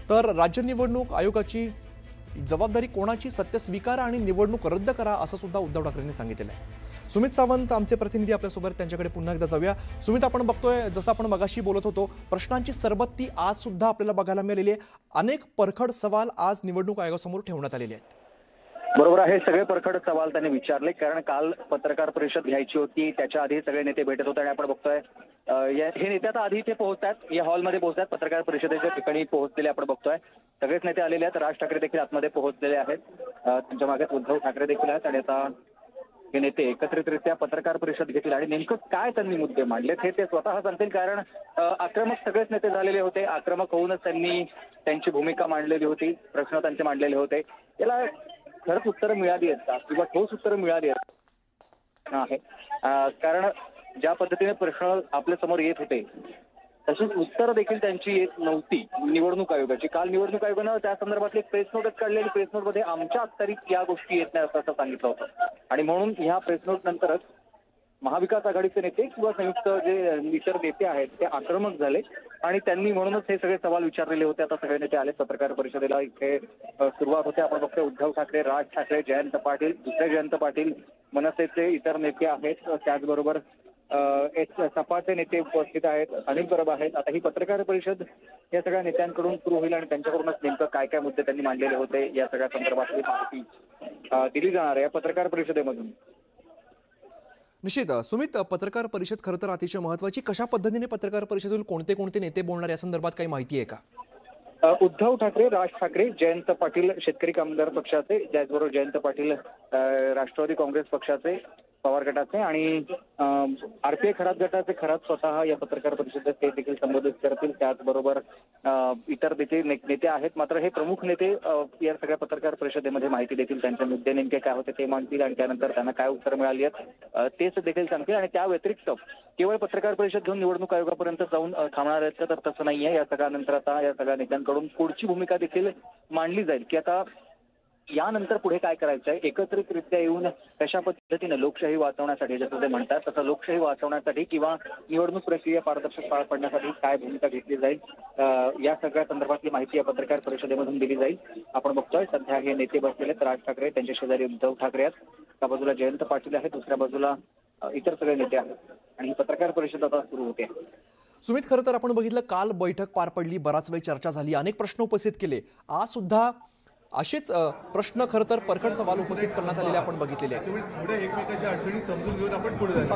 तर राज्य निवडणूक आयोगाची जबाबदारी कोणाची? सत्य स्वीकारा आणि निवडणूक रद्द करा असं सुद्धा उद्धव ठाकरेंनी सांगितलेलं आहे। सुमित सावंत आमचे प्रतिनिधी आपल्यासोबत, त्यांच्याकडे पुन्हा एकदा जाऊया। सुमित, आपण बघतोय जसं आपण मगाशी बोलत होतो, प्रश्नांची सरबत्ती आज सुद्धा आपल्याला बघायला मिळालेली आहे। अनेक परखड सवाल आज निवडणूक आयोगासमोर ठेवण्यात आलेले आहेत। बरोबर आहे, सगळे परखड सवाल त्यांनी विचारले, कारण काल पत्रकार परिषद घ्यायची होती, त्याच्या आधी सगळे नेते भेटत होते आणि आपण बघतोय हे नेते आता आधी इथे पोहोचतात, या हॉलमध्ये पोहोचतात, पत्रकार परिषदेच्या ठिकाणी पोहोचलेले आपण बघतोय। सगळेच नेते आलेले आहेत, राज ठाकरे देखील आतमध्ये पोहोचलेले आहेत, त्यांच्या मागे उद्धव ठाकरे देखील आहेत आणि आता हे नेते एकत्रितरित्या पत्रकार परिषद घेतील आणि नेमकं काय त्यांनी मुद्दे मांडलेत हे ते स्वतः सांगतील, कारण आक्रमक सगळेच नेते झालेले होते। आक्रमक होऊनच त्यांनी त्यांची भूमिका मांडलेली होती, प्रश्न त्यांचे मांडलेले होते। याला खरंच उत्तरं मिळाली आहेत का किंवा ठोस उत्तरं मिळाली आहेत कारण ज्या पद्धतीने प्रश्न आपल्या समोर येत होते तशीच उत्तरं देखील त्यांची येत नव्हती निवडणूक आयोगाची। काल निवडणूक आयोगानं त्या संदर्भातली प्रेस नोटच काढलेली, प्रेस नोटमध्ये आमच्या अखत्यारीत या गोष्टी येत नाही असं सांगितलं होतं आणि म्हणून ह्या प्रेस नोट नंतरच महाविकास आघाडीचे नेते किंवा संयुक्त जे इतर नेते आहेत ते आक्रमक झाले आणि त्यांनी म्हणूनच हे सगळे सवाल विचारलेले होते। आता सगळे नेते आले पत्रकार परिषदेला, इथे सुरुवात होते। आपण बघतोय उद्धव ठाकरे, राज ठाकरे, जयंत पाटील, दुसरे जयंत पाटील, मनसेचे इतर नेते आहेत, त्याचबरोबर सपाचे नेते उपस्थित आहेत, अनिल परब आहेत। आता ही पत्रकार परिषद या सगळ्या नेत्यांकडून सुरू होईल आणि त्यांच्याकडूनच नेमकं काय काय मुद्दे त्यांनी मांडलेले होते या सगळ्या संदर्भातली माहिती दिली जाणार आहे या पत्रकार परिषदेमधून। निश्चित सुमित, पत्रकार परिषद खरं तर अतिशय महत्त्वाची। कशा पद्धतीने पत्रकार परिषदेतील कोणते कोणते नेते बोलणार या संदर्भात काही माहिती आहे का? उद्धव ठाकरे, राज ठाकरे, जयंत पाटील शेतकरी कामगार पक्षाचे, त्याचबरोबर जयंत पाटील राष्ट्रवादी काँग्रेस पक्षाचे, पवार गटाचे आणि आरपीआय खरात गटाचे खरात स्वतः या पत्रकार परिषदेत ते देखील संबोधित करतील। त्याचबरोबर इतर देखील नेते आहेत, मात्र हे प्रमुख नेते या सगळ्या पत्रकार परिषदेमध्ये माहिती देतील, त्यांचे मुद्दे नेमके काय होते ते मांडतील आणि त्यानंतर त्यांना काय उत्तर मिळाली आहेत तेच देखील सांगतील। आणि त्या व्यतिरिक्त केवळ पत्रकार परिषद घेऊन निवडणूक आयोगापर्यंत जाऊन थांबणार आहेत तर तसं नाहीये। या सगळ्यानंतर आता या सगळ्या नेत्यांकडून पुढची भूमिका देखील मांडली जाईल की आता यानंतर पुढे काय करायचं आहे, एकत्रितरित्या येऊन कशा पद्धतीने लोकशाही वाचवण्यासाठी, जसं ते म्हणतात तसं लोकशाही वाचवण्यासाठी किंवा निवडणूक प्रक्रिया पारदर्शक पार पडण्यासाठी काय भूमिका घेतली जाईल या सगळ्या संदर्भातली माहिती या पत्रकार परिषदेमधून दिली जाईल। आपण बघतोय सध्या हे नेते बसलेले राज ठाकरे, त्यांच्या शेजारी उद्धव ठाकरे आहेत, एका बाजूला जयंत पाटील आहेत, दुसऱ्या बाजूला इतर सगळे नेते आहेत आणि ही पत्रकार परिषद आता सुरू होते। सुमित, खरं तर आपण बघितलं काल बैठक पार पडली, बराच वेळ चर्चा झाली, अनेक प्रश्न उपस्थित केले। आज सुद्धा असेच प्रश्न खरं तर परखड सवाल उपस्थित करण्यात आलेले आपण बघितलेले आहेत। थोड्या एकमेकांच्या अडचणी समजून घेऊन आपण पुढे जायचं।